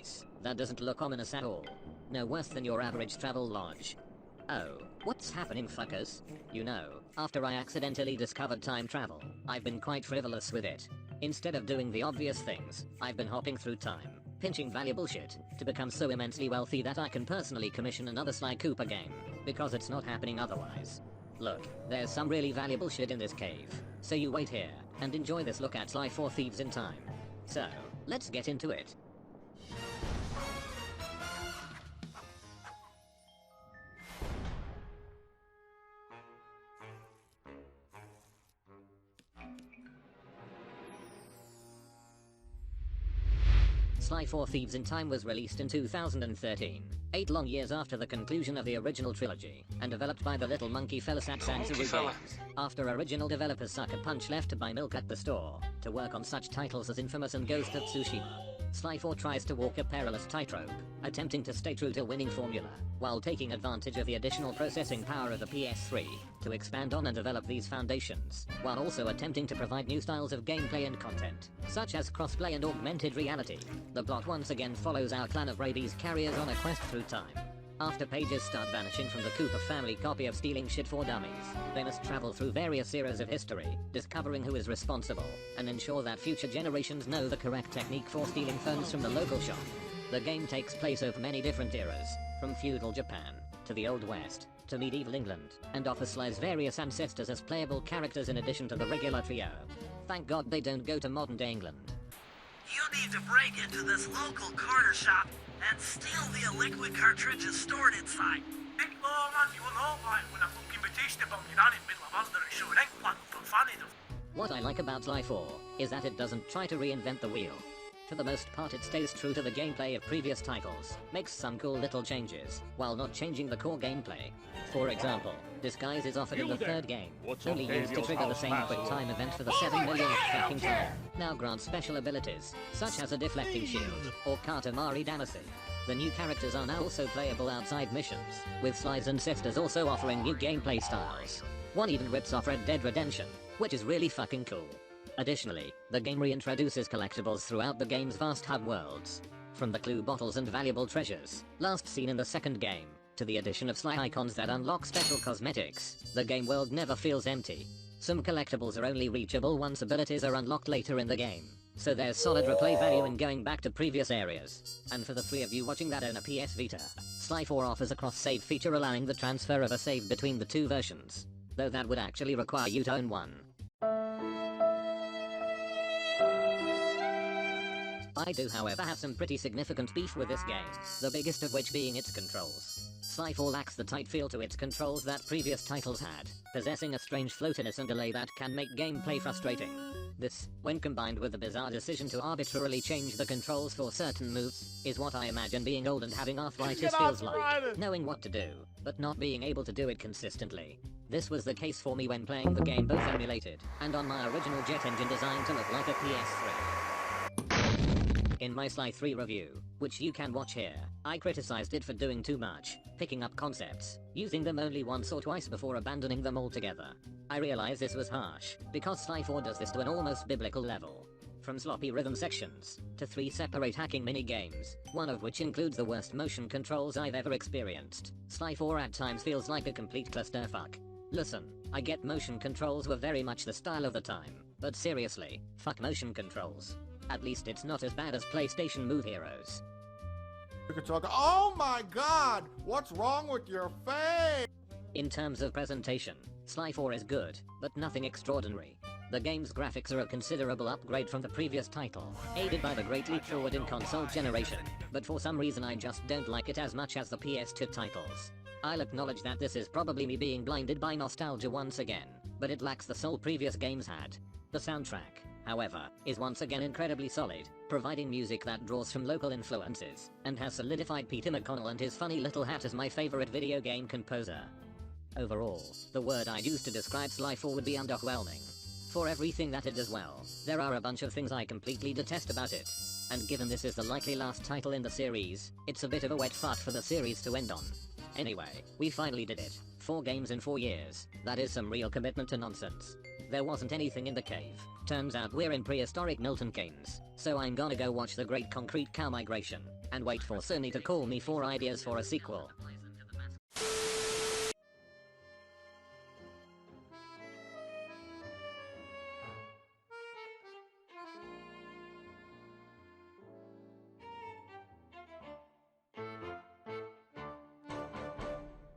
nice. That doesn't look ominous at all. No worse than your average travel lodge. Oh, what's happening, fuckers? You know, after I accidentally discovered time travel, I've been quite frivolous with it. Instead of doing the obvious things, I've been hopping through time, pinching valuable shit, to become so immensely wealthy that I can personally commission another Sly Cooper game, because it's not happening otherwise. Look, there's some really valuable shit in this cave, so you wait here, and enjoy this look at Sly 4 Thieves in Time. So, let's get into it. Sly 4 Thieves in Time was released in 2013, 8 long years after the conclusion of the original trilogy, and developed by the little monkey fellas at Sansaru Games, after original developers Sucker Punch left to buy milk at the store, to work on such titles as Infamous and Ghost of Tsushima. Sly 4 tries to walk a perilous tightrope, attempting to stay true to winning formula, while taking advantage of the additional processing power of the PS3, to expand on and develop these foundations, while also attempting to provide new styles of gameplay and content, such as crossplay and augmented reality. The plot once again follows our clan of rabies carriers on a quest through time. After pages start vanishing from the Cooper family copy of Stealing Shit for Dummies, they must travel through various eras of history, discovering who is responsible, and ensure that future generations know the correct technique for stealing phones from the local shop. The game takes place over many different eras, from feudal Japan, to the Old West, to medieval England, and offers Sly's various ancestors as playable characters in addition to the regular trio. Thank God they don't go to modern-day England. You need to break into this local corner shop and steal the liquid cartridges stored inside. What I like about Sly 4 is that it doesn't try to reinvent the wheel. For the most part, it stays true to the gameplay of previous titles, makes some cool little changes, while not changing the core gameplay. For example, disguise is offered in the third game, only used to trigger the same quick time event for the 7 millionth fucking time. Now grants special abilities, such as a deflecting shield, or Katamari Damacy. The new characters are now also playable outside missions, with Sly's ancestors also offering new gameplay styles. One even rips off Red Dead Redemption, which is really fucking cool. Additionally, the game reintroduces collectibles throughout the game's vast hub worlds. From the clue bottles and valuable treasures, last seen in the second game, to the addition of Sly icons that unlock special cosmetics, the game world never feels empty. Some collectibles are only reachable once abilities are unlocked later in the game, so there's solid replay value in going back to previous areas. And for the 3 of you watching that own a PS Vita, Sly 4 offers a cross-save feature allowing the transfer of a save between the 2 versions, though that would actually require you to own one. I do however have some pretty significant beef with this game, the biggest of which being its controls. Sly 4 lacks the tight feel to its controls that previous titles had, possessing a strange floatiness and delay that can make gameplay frustrating. This, when combined with the bizarre decision to arbitrarily change the controls for certain moves, is what I imagine being old and having arthritis feels like. Knowing what to do, but not being able to do it consistently. This was the case for me when playing the game both emulated, and on my original jet engine designed to look like a PS3. In my Sly 3 review, which you can watch here, I criticized it for doing too much, picking up concepts, using them only once or twice before abandoning them altogether. I realize this was harsh, because Sly 4 does this to an almost biblical level. From sloppy rhythm sections, to 3 separate hacking mini-games, one of which includes the worst motion controls I've ever experienced, Sly 4 at times feels like a complete clusterfuck. Listen, I get motion controls were very much the style of the time, but seriously, fuck motion controls. At least it's not as bad as PlayStation Move Heroes. Oh my god! What's wrong with your face? In terms of presentation, Sly 4 is good, but nothing extraordinary. The game's graphics are a considerable upgrade from the previous title, aided by the great leap forward in console generation, but for some reason I just don't like it as much as the PS2 titles. I'll acknowledge that this is probably me being blinded by nostalgia once again, but it lacks the soul previous games had. The soundtrack, however, is once again incredibly solid, providing music that draws from local influences, and has solidified Peter McConnell and his funny little hat as my favorite video game composer. Overall, the word I'd use to describe Sly 4 would be underwhelming. For everything that it does well, there are a bunch of things I completely detest about it. And given this is the likely last title in the series, it's a bit of a wet fart for the series to end on. Anyway, we finally did it. 4 games in 4 years. That is some real commitment to nonsense. There wasn't anything in the cave. Turns out we're in prehistoric Milton Keynes, so I'm gonna go watch the Great Concrete Cow Migration, and wait for Sony to call me for ideas for a sequel.